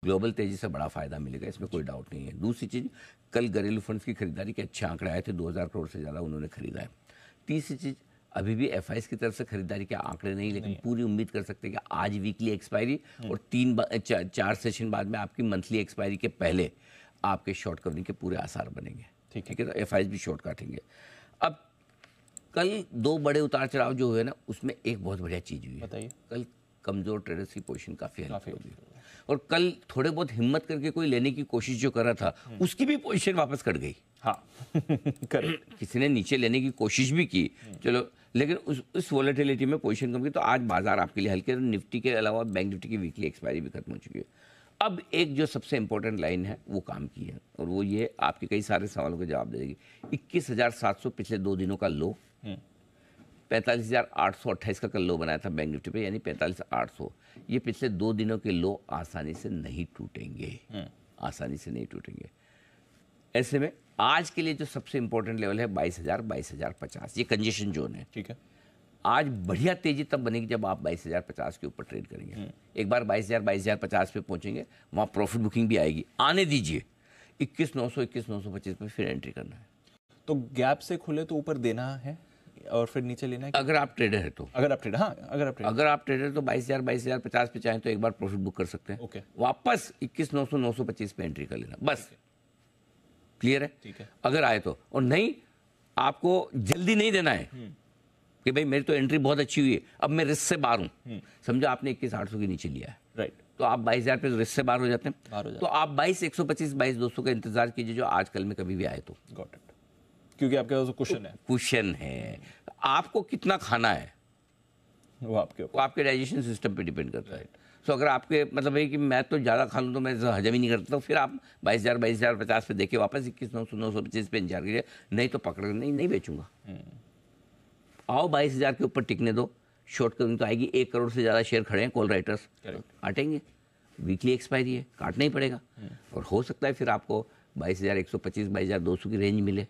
Global तेजी से बड़ा फायदा मिलेगा, इसमें कोई डाउट नहीं है। दूसरी चीज़, कल घरेलू फंड्स की खरीदारी के अच्छे आंकड़े आए थे, 2000 करोड़ से ज़्यादा उन्होंने खरीदा है। तीसरी चीज़, अभी भी एफआईज की तरफ से खरीदारी के आंकड़े नहीं, लेकिन पूरी उम्मीद कर सकते हैं कि आज वीकली एक्सपायरी और 4 सेशन बाद में आपकी मंथली एक्सपायरी के पहले आपके शॉर्ट कवरिंग के पूरे आसार बनेंगे। ठीक है, तो एफआईज भी शॉर्ट काटेंगे। अब कल 2 बड़े उतार चढ़ाव जो हुए ना, उसमें एक बहुत बढ़िया चीज़ हुई है। बताइए। कल कमज़ोर ट्रेडर्स की पोजीशन काफ़ी हल्की होगी, और कल थोड़े बहुत हिम्मत करके कोई लेने की कोशिश जो कर रहा था, उसकी भी पोजीशन वापस कट गई। हाँ किसी ने नीचे लेने की कोशिश भी की, चलो, लेकिन उस वॉलेटिलिटी में पोजीशन कम की, तो आज बाजार आपके लिए हल्के। निफ्टी के अलावा बैंक निफ्टी की वीकली एक्सपायरी भी खत्म हो चुकी है। अब एक जो सबसे इंपॉर्टेंट लाइन है वो काम की है, और वो ये आपके कई सारे सवालों के जवाब दे देगी। 21,700 पिछले 2 दिनों का लो, 45,828 का कल लो बनाया था बैंक निफ्टी पे, यानी 45,800। ये पिछले 2 दिनों के लो आसानी से नहीं टूटेंगे, आसानी से नहीं टूटेंगे। ऐसे में आज के लिए जो सबसे इंपॉर्टेंट लेवल है 22,000, 22,050, ये कंजेशन जोन है। ठीक है। आज बढ़िया तेजी तब बनेगी जब आप 22,050 के ऊपर ट्रेड करेंगे। एक बार 22,000, 22,050 पे पहुंचेंगे, वहाँ प्रॉफिट बुकिंग भी आएगी, आने दीजिए। 21,900, 21,925 पे फिर एंट्री करना है। तो गैप से खुले तो ऊपर देना है और फिर नीचे लेना है। अगर आप ट्रेडर है तो, अगर आप ट्रेडर, हाँ अगर आप ट्रेडर तो 22,000, 22,050 पे चाहें तो एक बार प्रॉफिट बुक कर सकते हैं। ओके। वापस 21,900, 925 पे एंट्री कर लेना, बस। क्लियर है? ठीक है। अगर आए तो, और नहीं, आपको जल्दी नहीं देना है कि भाई मेरी तो एंट्री बहुत अच्छी हुई है, अब मैं रिस्क से बाहर हूँ। समझो आपने 21,800 के नीचे लिया है, राइट, तो आप 22,000 पे रिस्क से बाहर हो जाते हैं। तो आप 22,125, 22,200 का इंतजार कीजिए, जो आज कल में कभी भी आए तो। Got it. क्योंकि आपके पास कुशन है। कुशन है, आपको कितना खाना है वो आपके डाइजेशन सिस्टम पे डिपेंड करता है। तो अगर आपके मतलब है कि मैं तो ज़्यादा खा लूँ तो मैं हजम ही नहीं करता, तो फिर आप 22,000, 22,050 पे देके वापस 21,900, 925 पे इंतजार कीजिए। नहीं तो पकड़ नहीं बेचूंगा। आओ 22,000 के ऊपर टिकने दो, शॉर्ट कवरिंग तो आएगी। 1 करोड़ से ज़्यादा शेयर खड़े हैं कॉल राइटर्स, काटेंगे। वीकली एक्सपायरी है, काटना ही पड़ेगा। और हो सकता है फिर आपको 22,125, 22,200 की रेंज मिले,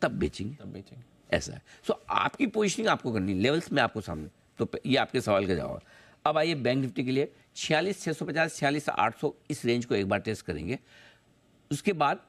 तब बेचेंगे। ऐसा है। सो आपकी पोजीशनिंग आपको करनी, लेवल्स में आपको सामने। तो ये आपके सवाल का जवाब। अब आइए बैंक निफ्टी के लिए 46,650, 46,800 इस रेंज को एक बार टेस्ट करेंगे। उसके बाद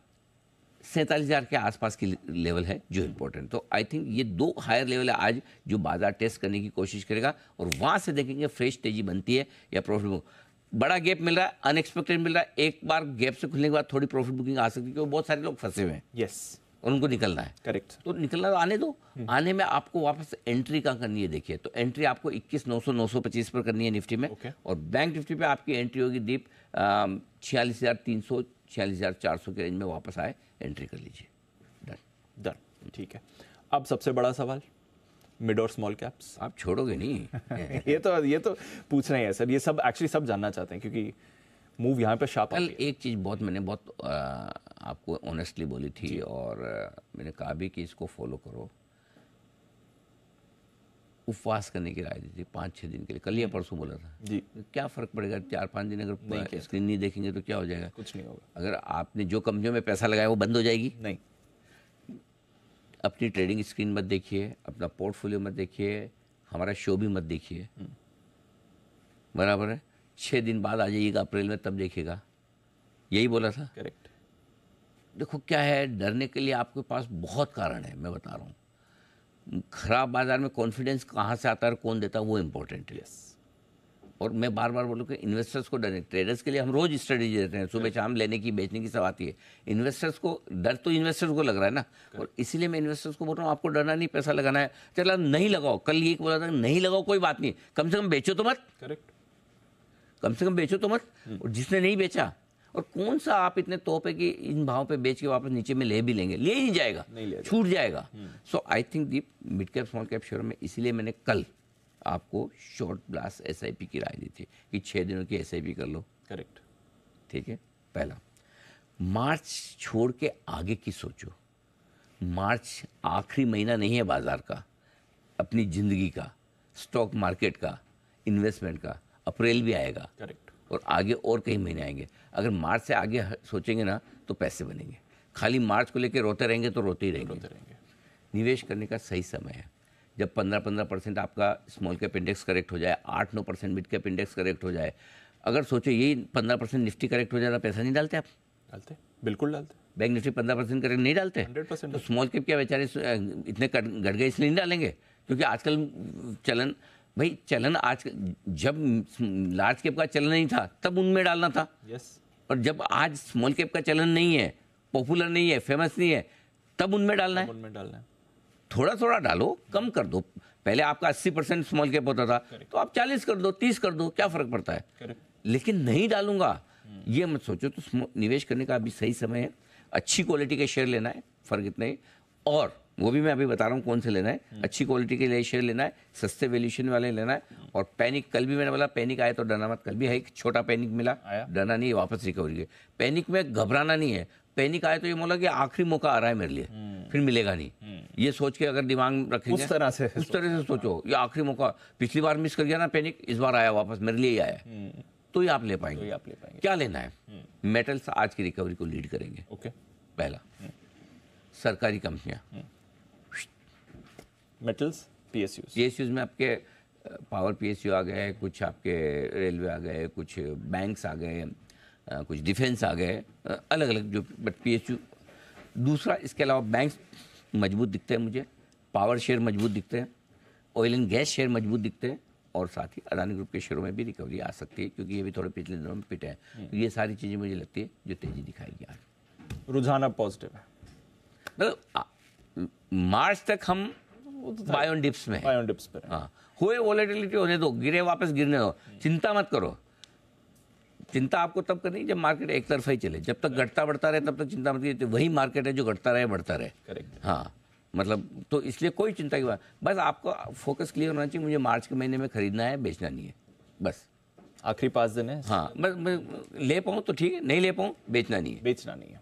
47,000 के आसपास की लेवल है जो इंपॉर्टेंट। तो आई थिंक ये 2 हायर लेवल है आज जो बाजार टेस्ट करने की कोशिश करेगा, और वहां से देखेंगे फ्रेश तेजी बनती है या प्रॉफिट बुक। बड़ा गैप मिल रहा है, अनएक्सपेक्टेड मिल रहा है, एक बार गैप से खुलने के बाद थोड़ी प्रॉफिट बुकिंग आ सकती है, क्योंकि बहुत सारे लोग फंसे हुए हैं। यस, और उनको निकलना है। करेक्ट। तो निकलना तो आने दो। आने में आपको वापस एंट्री कहाँ करनी है, देखिए। तो एंट्री आपको 21,900, 925 पर करनी है निफ्टी में। और बैंक निफ्टी पे आपकी एंट्री होगी दीप 46,300, 46,400 के रेंज में वापस आए, एंट्री कर लीजिए। डन, ठीक है। अब सबसे बड़ा सवाल, मिड और स्मॉल कैप्स। आप छोड़ोगे नहीं। ये तो पूछना ही है सर, ये सब एक्चुअली सब जानना चाहते हैं, क्योंकि मूव यहाँ पे शार्प। कल एक चीज़ मैंने बहुत आपको ऑनेस्टली बोली थी, और मैंने कहा भी कि इसको फॉलो करो। उपवास करने की राय दी थी 5-6 दिन के लिए, कल या परसों बोला था जी। क्या फ़र्क पड़ेगा 4-5 दिन अगर स्क्रीन नहीं देखेंगे तो क्या हो जाएगा? कुछ नहीं होगा। अगर आपने जो कंपनियों में पैसा लगाया वो बंद हो जाएगी? नहीं। अपनी ट्रेडिंग स्क्रीन मत देखिए, अपना पोर्टफोलियो मत देखिए, हमारा शो भी मत देखिए, बराबर है। 6 दिन बाद आ जाइएगा अप्रैल में, तब देखिएगा। यही बोला था। करेक्ट। देखो क्या है, डरने के लिए आपके पास बहुत कारण है, मैं बता रहा हूँ। खराब बाजार में कॉन्फिडेंस कहाँ से आता है और कौन देता है वो इम्पोर्टेंट है। और मैं बार बार बोलूँ कि इन्वेस्टर्स को डरने, ट्रेडर्स के लिए हम रोज स्ट्रेटेजी देते हैं, सुबह शाम लेने की बेचने की सब आती है। इन्वेस्टर्स को डर तो इन्वेस्टर्स को लग रहा है ना, और इसीलिए मैं इन्वेस्टर्स को बोल रहा हूँ आपको डरना नहीं, पैसा लगाना है। चला नहीं लगाओ, कल ये बोला था नहीं लगाओ, कोई बात नहीं, कम से कम बेचो तो मत। करेक्ट, कम से कम बेचो तो मत। और जिसने नहीं बेचा, और कौन सा आप इतने तोप है कि इन भाव पे बेच के वापस नीचे में ले भी लेंगे, ले ही नहीं जाएगा, छूट जाएगा। So I think deep mid cap small cap share में, इसीलिए मैंने कल आपको शॉर्ट ब्लास्ट एसआईपी की राय दी थी कि 6 दिनों की एसआईपी कर लो। करेक्ट, ठीक है। पहला, मार्च छोड़ के आगे की सोचो। मार्च आखिरी महीना नहीं है बाजार का, अपनी जिंदगी का, स्टॉक मार्केट का, इन्वेस्टमेंट का। अप्रैल भी आएगा। करेक्ट, और आगे और कई महीने आएंगे। अगर मार्च से आगे सोचेंगे ना तो पैसे बनेंगे। खाली मार्च को लेकर रोते रहेंगे तो रोते ही रहेंगे। निवेश करने का सही समय है जब 15% आपका स्मॉल कैप इंडेक्स करेक्ट हो जाए, 8-9% मिड कैप इंडेक्स करेक्ट हो जाए, अगर सोचो यही 15% निफ्टी करेक्ट हो जाता, पैसा नहीं डालते आप? डालते, बिल्कुल डालते, बैंक निफ्टी 15% करेक्ट नहीं डालते? 100%। तो स्मॉल कैप क्या बेचारे इतने घट गए इसलिए नहीं डालेंगे? क्योंकि आजकल चलन, भाई चलन आज, जब लार्ज कैप का चलन नहीं था तब उनमें डालना था। यस। और जब आज स्मॉल कैप का चलन नहीं है, पॉपुलर नहीं है, फेमस नहीं है, तब उनमें डालना है। उनमें डालना है। थोड़ा थोड़ा डालो, कम कर दो। पहले आपका 80% स्मॉल कैप होता था, तो आप 40 कर दो, 30 कर दो, क्या फर्क पड़ता है? करेक्ट। लेकिन नहीं डालूंगा ये मत सोचो। तो निवेश करने का अभी सही समय है, अच्छी क्वालिटी के शेयर लेना है, फर्क इतना ही। और वो भी मैं अभी बता रहा हूँ कौन से लेना है, अच्छी क्वालिटी के लिए शेयर लेना है, सस्ते वैल्यूएशन वाले लेना है। और पैनिक, कल भी मैंने बोला पैनिक आए तो डरना मत। कल भी है एक छोटा पैनिक मिला, डरना नहीं, वापस रिकवरी है। पैनिक में घबराना नहीं है। पैनिक आए तो ये बोला कि आखिरी मौका आ रहा है मेरे लिए, फिर मिलेगा नहीं, ये सोच के अगर दिमाग में रखेंगे, उस तरह से सोचो, ये आखिरी मौका, पिछली बार मिस कर गया ना पैनिक, इस बार आया वापस, मेरे लिए ही आया, तो ये आप ले पाएंगे। क्या लेना है? मेटल्स आज की रिकवरी को लीड करेंगे। ओके। पहला, सरकारी कंपनियां, मेटल्स, पीएसयूज। पीएसयूज में आपके पावर पीएसयू आ गए, कुछ आपके रेलवे आ गए, कुछ बैंक्स आ गए, कुछ डिफेंस आ गए, अलग अलग जो, बट पीएसयू। दूसरा, इसके अलावा बैंक्स मजबूत दिखते हैं मुझे, पावर शेयर मजबूत दिखते हैं, ऑयल एंड गैस शेयर मजबूत दिखते हैं, और साथ ही अदानी ग्रुप के शेयरों में भी रिकवरी आ सकती है, क्योंकि ये भी थोड़े पिछले दिनों में पिटे हैं। तो ये सारी चीज़ें मुझे लगती है जो तेज़ी दिखाएगी आज। रुझान अब पॉजिटिव है, मतलब मार्च तक हम बाय ऑन डिप्स में बाय ऑन डिप्स पर। हाँ, हुए वॉलेटिलिटी होने दो, गिरे वापस गिरने दो, चिंता मत करो। चिंता आपको तब करनी जब मार्केट एक तरफा ही चले। जब तक घटता बढ़ता रहे तब तक चिंता मत कीजिए। वही मार्केट है जो घटता रहे बढ़ता रहे। करेक्ट। हाँ, मतलब तो इसलिए कोई चिंता की बात, बस आपको फोकस क्लियर होना चाहिए, मुझे मार्च के महीने में खरीदना है, बेचना नहीं है, बस। आखिरी 5 दिन है। हाँ, मैं ले पाऊँ तो ठीक है, नहीं ले पाऊँ बेचना नहीं है। बेचना नहीं है।